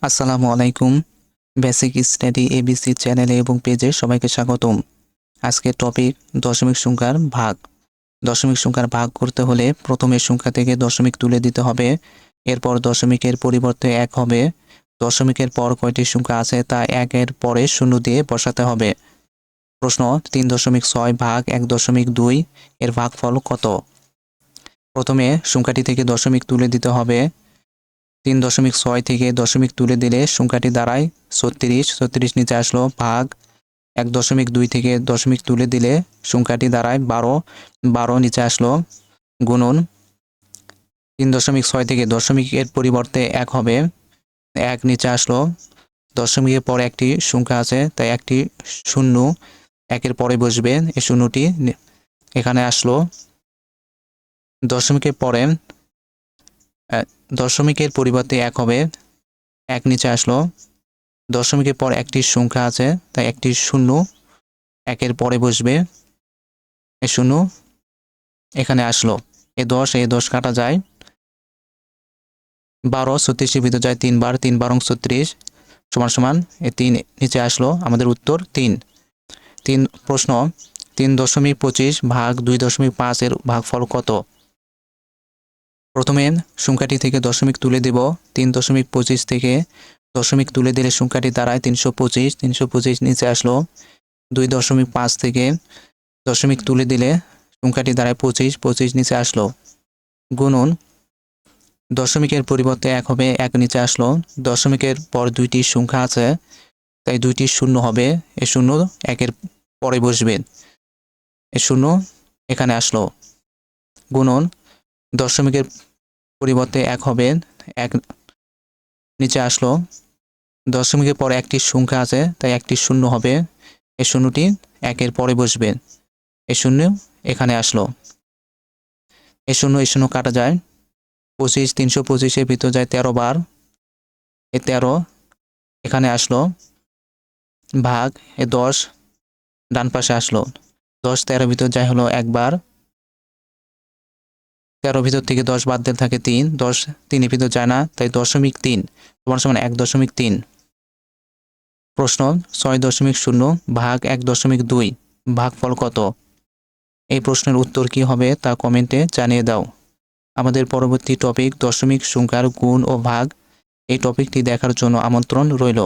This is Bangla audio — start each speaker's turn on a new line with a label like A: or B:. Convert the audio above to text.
A: আসসালামু আলাইকুম। বেসিক স্টাডি এবিসি চ্যানেলে এবং পেজে সবাইকে স্বাগতম। আজকের টপিক দশমিক সংখ্যার ভাগ। দশমিক সংখ্যার ভাগ করতে হলে প্রথমে সংখ্যা থেকে দশমিক তুলে দিতে হবে। এরপর দশমিকের পরিবর্তে 1 হবে। দশমিকের পর কয়টি সংখ্যা আছে তা 1-এর পরে 0 দিয়ে বসাতে হবে। প্রশ্ন 3.6 ভাগ 1.2 এর ভাগফল কত? প্রথমে সংখ্যাটি থেকে দশমিক তুলে দিতে হবে। 3.6 থেকে দশমিক তুলে দিলে সংখ্যাটি দাঁড়ায় 36। 36 নিচে আসলো, ভাগ 1.2 থেকে দশমিক তুলে দিলে সংখ্যাটি দাঁড়ায় 12। 12 নিচে আসলো, গুণন 3.6 থেকে দশমিকের পরিবর্তে 1 হবে। 1 নিচে আসলো, দশমিকের পরে একটি সংখ্যা আছে তাই একটি শূন্য 1-এর পরে বসবে, এই শূন্যটি এখানে আসলো। দশমিকের পরে দশমিকের পরিবর্তে 1 হবে, 1 নিচে আসলো, দশমিকের পর একটি সংখ্যা আছে তাই একটি শূন্য 1-এর পরে বসবে, এই শূন্য এখানে আসলো। এ 10 কাটা যায়, 12 36-এর ভিতর যায় 3 বার, 3 12 36 সমান সমান এই 3 নিচে আসলো, আমাদের উত্তর 3। প্রশ্ন 3.25 ভাগ 2.5 এর ভাগফল কত? প্রথমে সংখ্যাটি থেকে দশমিক তুলে দেব। 3.25 থেকে দশমিক তুলে দিলে সংখ্যাটি দাঁড়ায় 325। 325 নিচে আসলো, 2.5 থেকে দশমিক তুলে দিলে সংখ্যাটি দাঁড়ায় 25। 25 নিচে আসলো, গুণন দশমিকের পরিবর্তে 1 হবে, 1 নিচে আসলো, দশমিকের পর দুইটি সংখ্যা আছে তাই দুইটি শূন্য হবে, এই শূন্য 1-এর পরে বসবে, এই শূন্য এখানে আসলো, গুণন দশমিকের পরিবর্তে 1 হবে, 1 নিচে আসলো, দশমিকের পর একটি সংখ্যা আছে তাই একটি শূন্য হবে, এই শূন্যটি 1-এর পরে বসবে, এই শূন্য এখানে আসলো, এই শূন্য কাটা যায়, 25 325-এর ভিতর যায় 13 বার, এই 13 এখানে আসলো, ভাগ এ 10 ডান পাশে আসলো, 10 13 ভিতর যায় হলো 1 বার, 13 ভিতর থেকে 10 বাদ দিলে থাকে 3, 10 3-এর ভিতর যায় না তাই 0.3 সমান 1.3। প্রশ্ন 6.0 ভাগ 1.2 ভাগফল কত? এই প্রশ্নের উত্তর কি হবে তা কমেন্টে জানিয়ে দাও। আমাদের পরবর্তী টপিক দশমিক সংখ্যার গুণ ও ভাগ, এই টপিকটি দেখার জন্য আমন্ত্রণ রইল।